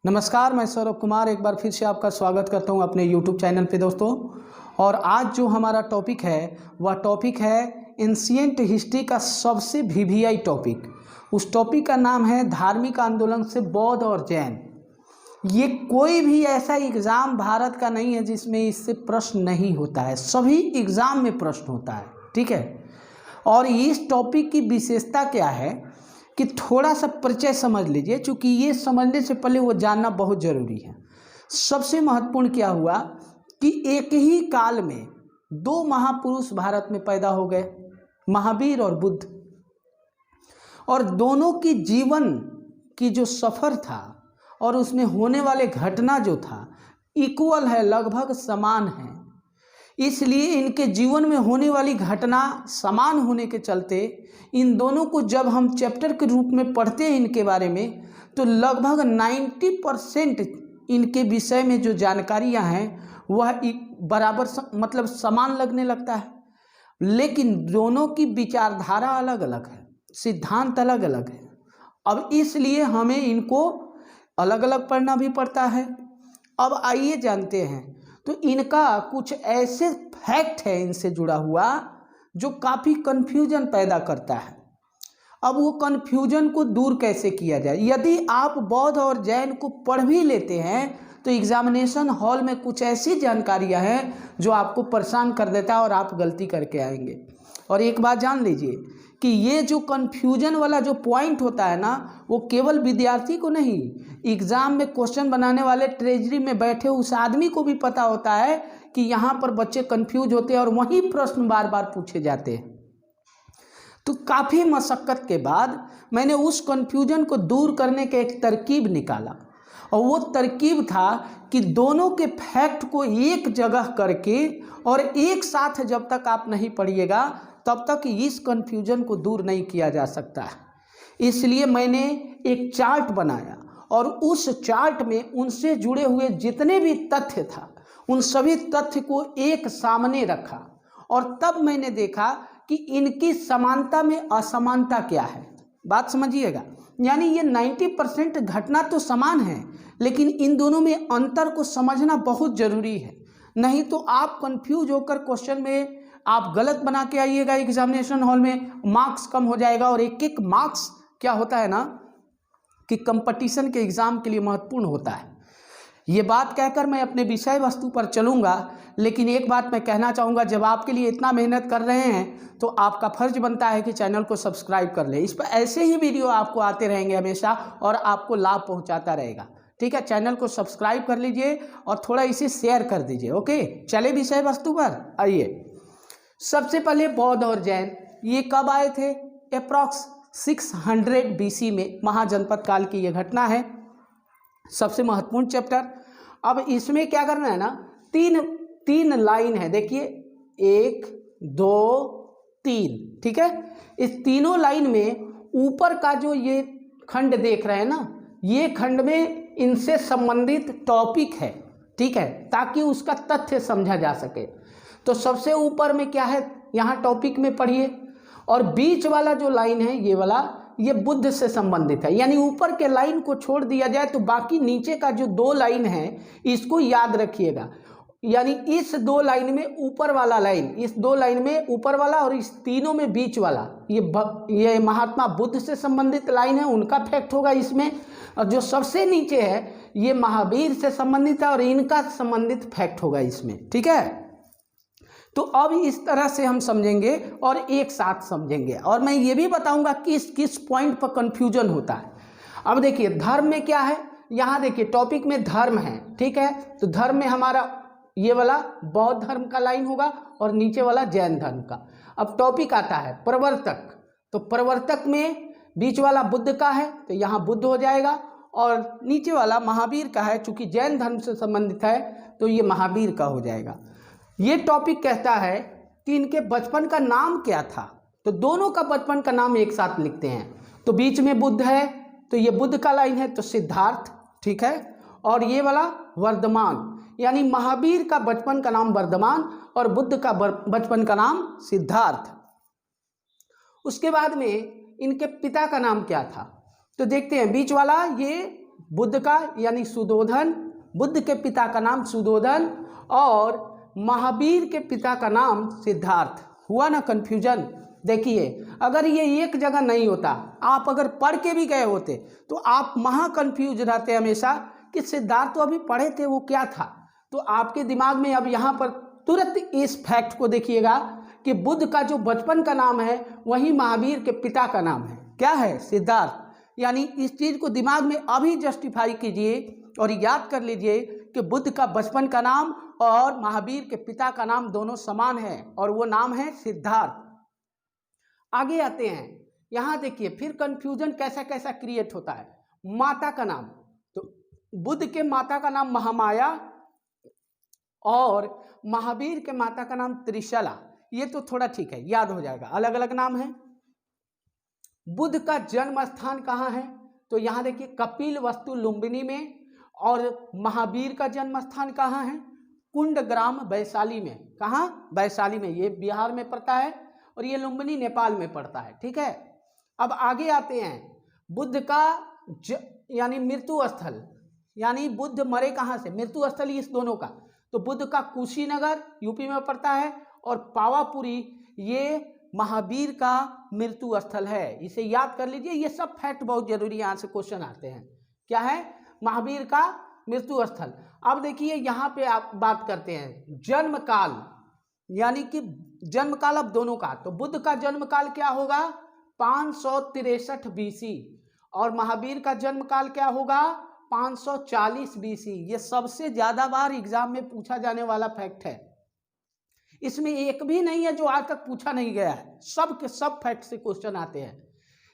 नमस्कार, मैं सौरभ कुमार एक बार फिर से आपका स्वागत करता हूं अपने YouTube चैनल पे दोस्तों। और आज जो हमारा टॉपिक है वह टॉपिक है एंशिएंट हिस्ट्री का सबसे वीवीआई टॉपिक। उस टॉपिक का नाम है धार्मिक आंदोलन से बौद्ध और जैन। ये कोई भी ऐसा एग्ज़ाम भारत का नहीं है जिसमें इससे प्रश्न नहीं होता है, सभी एग्ज़ाम में प्रश्न होता है, ठीक है। और इस टॉपिक की विशेषता क्या है कि थोड़ा सा परिचय समझ लीजिए, क्योंकि ये समझने से पहले वो जानना बहुत ज़रूरी है। सबसे महत्वपूर्ण क्या हुआ कि एक ही काल में दो महापुरुष भारत में पैदा हो गए, महावीर और बुद्ध। और दोनों की जीवन की जो सफ़र था और उसमें होने वाले घटना जो था इक्वल है, लगभग समान है। इसलिए इनके जीवन में होने वाली घटना समान होने के चलते इन दोनों को जब हम चैप्टर के रूप में पढ़ते हैं इनके बारे में, तो लगभग 90% इनके विषय में जो जानकारियां हैं वह बराबर मतलब समान लगने लगता है। लेकिन दोनों की विचारधारा अलग अलग है, सिद्धांत अलग अलग है। अब इसलिए हमें इनको अलग अलग पढ़ना भी पड़ता है। अब आइए जानते हैं, तो इनका कुछ ऐसे फैक्ट है इनसे जुड़ा हुआ जो काफ़ी कन्फ्यूजन पैदा करता है। अब वो कन्फ्यूजन को दूर कैसे किया जाए? यदि आप बौद्ध और जैन को पढ़ भी लेते हैं तो एग्जामिनेशन हॉल में कुछ ऐसी जानकारियां हैं जो आपको परेशान कर देता है और आप गलती करके आएंगे। और एक बात जान लीजिए कि ये जो कन्फ्यूजन वाला जो पॉइंट होता है ना, वो केवल विद्यार्थी को नहीं, एग्ज़ाम में क्वेश्चन बनाने वाले ट्रेजरी में बैठे उस आदमी को भी पता होता है कि यहाँ पर बच्चे कंफ्यूज होते हैं और वही प्रश्न बार बार पूछे जाते हैं। तो काफ़ी मशक्क़त के बाद मैंने उस कन्फ्यूजन को दूर करने का एक तरकीब निकाला, और वो तरकीब था कि दोनों के फैक्ट को एक जगह करके और एक साथ जब तक आप नहीं पढ़िएगा तब तक इस कन्फ्यूजन को दूर नहीं किया जा सकता है। इसलिए मैंने एक चार्ट बनाया और उस चार्ट में उनसे जुड़े हुए जितने भी तथ्य था उन सभी तथ्य को एक सामने रखा, और तब मैंने देखा कि इनकी समानता में असमानता क्या है। बात समझिएगा, यानी ये 90% घटना तो समान है, लेकिन इन दोनों में अंतर को समझना बहुत ज़रूरी है। नहीं तो आप कंफ्यूज होकर क्वेश्चन में आप गलत बना के आइएगा, एग्जामिनेशन हॉल में मार्क्स कम हो जाएगा। और एक एक मार्क्स क्या होता है ना कि कंपटीशन के एग्ज़ाम के लिए महत्वपूर्ण होता है। ये बात कहकर मैं अपने विषय वस्तु पर चलूँगा, लेकिन एक बात मैं कहना चाहूँगा, जब आपके लिए इतना मेहनत कर रहे हैं तो आपका फ़र्ज बनता है कि चैनल को सब्सक्राइब कर ले। इस पर ऐसे ही वीडियो आपको आते रहेंगे हमेशा और आपको लाभ पहुँचाता रहेगा, ठीक है। चैनल को सब्सक्राइब कर लीजिए और थोड़ा इसे शेयर कर दीजिए। ओके, चले विषय वस्तु पर आइए। सबसे पहले बौद्ध और जैन ये कब आए थे? अप्रॉक्स 600 BC में महाजनपद काल की ये घटना है। सबसे महत्वपूर्ण चैप्टर। अब इसमें क्या करना है ना, तीन लाइन है, देखिए 1 2 3, ठीक है। इस तीनों लाइन में ऊपर का जो ये खंड देख रहे हैं ना, ये खंड में इनसे संबंधित टॉपिक है, ठीक है, ताकि उसका तथ्य समझा जा सके। तो सबसे ऊपर में क्या है, यहाँ टॉपिक में पढ़िए, और बीच वाला जो लाइन है ये वाला, ये बुद्ध से संबंधित है। यानी ऊपर के लाइन को छोड़ दिया जाए तो बाकी नीचे का जो 2 लाइन है इसको याद रखिएगा। यानी इस 2 लाइन में ऊपर वाला लाइन, इस 2 लाइन में ऊपर वाला और इस तीनों में बीच वाला, ये महात्मा बुद्ध से संबंधित लाइन है, उनका फैक्ट होगा इसमें। और जो सबसे नीचे है ये महावीर से संबंधित है और इनका संबंधित फैक्ट होगा इसमें, ठीक है। तो अब इस तरह से हम समझेंगे और एक साथ समझेंगे, और मैं ये भी बताऊंगा किस किस पॉइंट पर कंफ्यूजन होता है। अब देखिए धर्म में क्या है, यहाँ देखिए टॉपिक में धर्म है, ठीक है। तो धर्म में हमारा ये वाला बौद्ध धर्म का लाइन होगा और नीचे वाला जैन धर्म का। अब टॉपिक आता है प्रवर्तक, तो प्रवर्तक में बीच वाला बुद्ध का है तो यहाँ बुद्ध हो जाएगा, और नीचे वाला महावीर का है, चूंकि जैन धर्म से संबंधित है तो ये महावीर का हो जाएगा। ये टॉपिक कहता है कि इनके बचपन का नाम क्या था, तो दोनों का बचपन का नाम एक साथ लिखते हैं। तो बीच में बुद्ध है तो ये बुद्ध का लाइन है तो सिद्धार्थ, ठीक है। और ये वाला वर्धमान, यानी महावीर का बचपन का नाम वर्धमान और बुद्ध का बचपन का नाम सिद्धार्थ। उसके बाद में इनके पिता का नाम क्या था, तो देखते हैं बीच वाला ये बुद्ध का यानी सुदोधन, बुद्ध के पिता का नाम सुदोधन और महावीर के पिता का नाम सिद्धार्थ। हुआ ना कन्फ्यूजन। देखिए अगर ये एक जगह नहीं होता, आप अगर पढ़ के भी गए होते तो आप महा कन्फ्यूज रहते हमेशा कि सिद्धार्थ तो अभी पढ़े थे वो क्या था। तो आपके दिमाग में अब यहाँ पर तुरंत इस फैक्ट को देखिएगा कि बुद्ध का जो बचपन का नाम है वही महावीर के पिता का नाम है, क्या है, सिद्धार्थ। यानी इस चीज़ को दिमाग में अभी जस्टिफाई कीजिए और याद कर लीजिए कि बुद्ध का बचपन का नाम और महावीर के पिता का नाम दोनों समान है और वो नाम है सिद्धार्थ। आगे आते हैं, यहाँ देखिए फिर कंफ्यूजन कैसा कैसा क्रिएट होता है। माता का नाम, तो बुद्ध के माता का नाम महामाया और महावीर के माता का नाम त्रिशला। ये तो थोड़ा ठीक है, याद हो जाएगा, अलग अलग नाम है। बुद्ध का जन्म स्थान कहाँ है, तो यहाँ देखिए कपिलवस्तु लुम्बिनी में। और महावीर का जन्म स्थान कहाँ है, कुंडग्राम वैशाली में। कहाँ, वैशाली में, ये बिहार में पड़ता है और ये लुम्बिनी नेपाल में पड़ता है। ठीक है, अब आगे आते हैं। बुद्ध का यानी मृत्यु स्थल, यानी बुद्ध मरे कहाँ से, मृत्यु स्थल इस दोनों का, तो बुद्ध का कुशीनगर यूपी में पड़ता है और पावापुरी ये महावीर का मृत्यु स्थल है। इसे याद कर लीजिए, ये सब फैक्ट बहुत जरूरी, यहाँ से क्वेश्चन आते हैं। क्या है, महावीर का मृत्यु स्थल। अब देखिए यहाँ पे आप बात करते हैं जन्म काल, यानी कि जन्म काल अब दोनों का। तो बुद्ध का जन्म काल क्या होगा, 563 बीसी और महावीर का जन्म काल क्या होगा, 540 बीसी। ये सबसे ज्यादा बार एग्जाम में पूछा जाने वाला फैक्ट है। इसमें एक भी नहीं है जो आज तक पूछा नहीं गया है, सब के सब फैक्ट से क्वेश्चन आते हैं।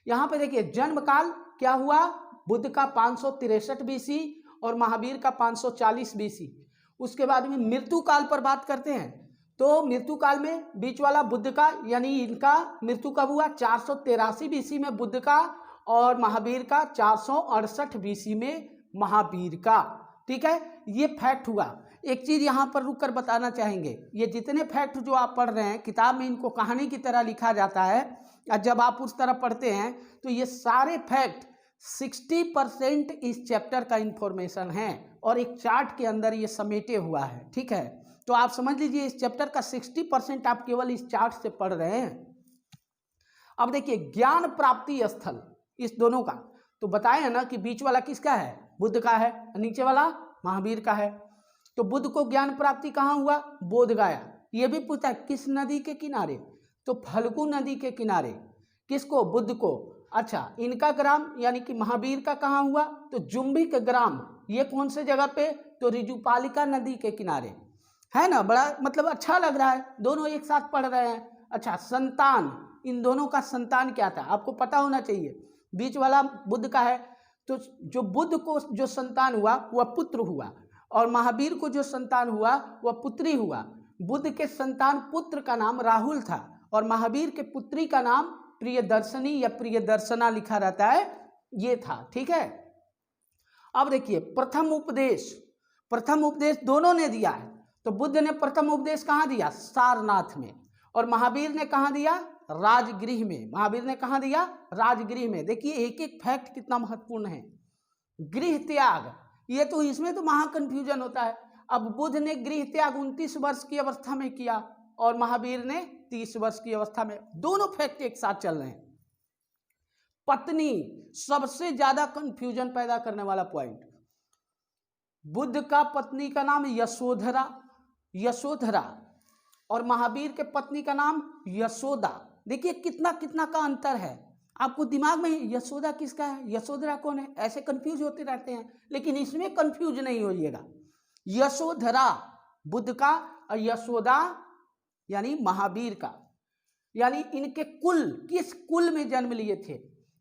यहाँ पे देखिए जन्म काल क्या हुआ, बुद्ध का 563 बीसी और महावीर का 540 बीसी। उसके बाद में मृत्यु काल पर बात करते हैं, तो मृत्यु काल में बीच वाला बुद्ध का, यानी इनका मृत्यु कब हुआ, 483 बीसी में बुद्ध का और महावीर का 468 बीसी में महावीर का। ठीक है, ये फैक्ट हुआ। एक चीज यहाँ पर रुक कर बताना चाहेंगे, ये जितने फैक्ट जो आप पढ़ रहे हैं किताब में, इनको कहानी की तरह लिखा जाता है और जब आप उस तरह पढ़ते हैं तो ये सारे फैक्ट 60% इस चैप्टर का इंफॉर्मेशन है और एक चार्ट के अंदर ये समेटे हुआ है। ठीक है, तो आप समझ लीजिए इस चैप्टर का 60% आप केवल इस चार्ट से पढ़ रहे हैं। अब देखिए ज्ञान प्राप्ति स्थल इस दोनों का, तो बताया ना कि बीच वाला किसका है, बुद्ध का है, नीचे वाला महावीर का है। तो बुद्ध को ज्ञान प्राप्ति कहाँ हुआ, बोध गया। ये भी पूछा किस नदी के किनारे, तो फल्गु नदी के किनारे। किसको, बुद्ध को। अच्छा, इनका ग्राम यानी कि महावीर का कहाँ हुआ, तो जुम्बिक ग्राम। ये कौन से जगह पे, तो रिजुपालिका नदी के किनारे, है ना। बड़ा मतलब अच्छा लग रहा है, दोनों एक साथ पढ़ रहे हैं। अच्छा, संतान, इन दोनों का संतान क्या था आपको पता होना चाहिए। बीच वाला बुद्ध का है, तो जो बुद्ध को जो संतान हुआ वह पुत्र हुआ और महावीर को जो संतान हुआ वह पुत्री हुआ। बुद्ध के संतान पुत्र का नाम राहुल था और महावीर के पुत्री का नाम प्रियदर्शनी या प्रियदर्शना लिखा रहता है, ये था। ठीक है, अब देखिए प्रथम उपदेश दोनों ने दिया है। तो बुद्ध ने प्रथम उपदेश कहाँ दिया, सारनाथ में, और महावीर ने कहाँ दिया, राजगृह में। महावीर ने कहाँ दिया, राजगृह में। देखिए एक एक फैक्ट कितना महत्वपूर्ण है। गृह त्याग, ये तो इसमें तो महा कंफ्यूजन होता है। अब बुद्ध ने गृह त्याग 29 वर्ष की अवस्था में किया और महावीर ने 30 वर्ष की अवस्था में। दोनों फैक्ट एक साथ चल रहे हैं। पत्नी, सबसे ज्यादा कंफ्यूजन पैदा करने वाला पॉइंट। बुद्ध का पत्नी का नाम यशोधरा और महावीर के पत्नी का नाम यशोदा। देखिए कितना कितना का अंतर है। आपको दिमाग में यशोदा किसका है, यशोधरा कौन है, ऐसे कंफ्यूज होते रहते हैं, लेकिन इसमें कंफ्यूज नहीं होइएगा। यशोधरा बुद्ध का और यशोदा यानी महावीर का, यानी इनके कुल, किस कुल में जन्म लिए थे।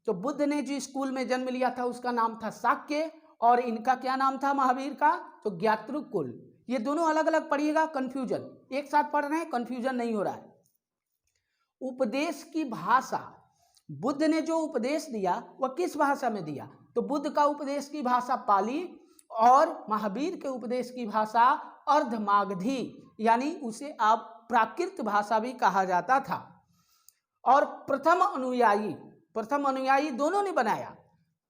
तो बुद्ध ने जो स्कूल में जन्म लिया था उसका नाम था शाक्य और इनका क्या नाम था महावीर का, तो ज्ञातृ कुल। ये दोनों अलग अलग पढ़िएगा, कंफ्यूजन, एक साथ पढ़ रहे हैं कंफ्यूजन नहीं हो रहा है। उपदेश की भाषा, बुद्ध ने जो उपदेश दिया वह किस भाषा में दिया, तो बुद्ध का उपदेश की भाषा पाली और महावीर के उपदेश की भाषा अर्धमागधी, यानी उसे आप प्राकृत भाषा भी कहा जाता था। और प्रथम अनुयायी दोनों ने बनाया।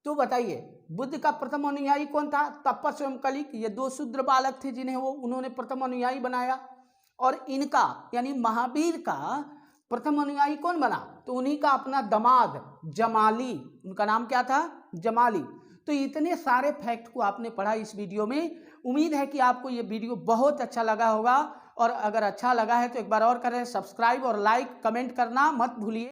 तो बताइए बुद्ध का प्रथम अनुयायी कौन था? तप्पा स्वयं कलिक। ये 2 शूद्र बालक थे जिन्हें उन्होंने प्रथम अनुयायी बनाया। और इनका यानी महावीर का प्रथम अनुयायी कौन बना? तो उन्हीं का अपना दामाद जमाली। उनका नाम क्या था? जमाली। तो इतने सारे फैक्ट को आपने पढ़ा इस वीडियो में। उम्मीद है कि आपको ये वीडियो बहुत अच्छा लगा होगा, और अगर अच्छा लगा है तो एक बार और करें सब्सक्राइब और लाइक कमेंट करना मत भूलिए।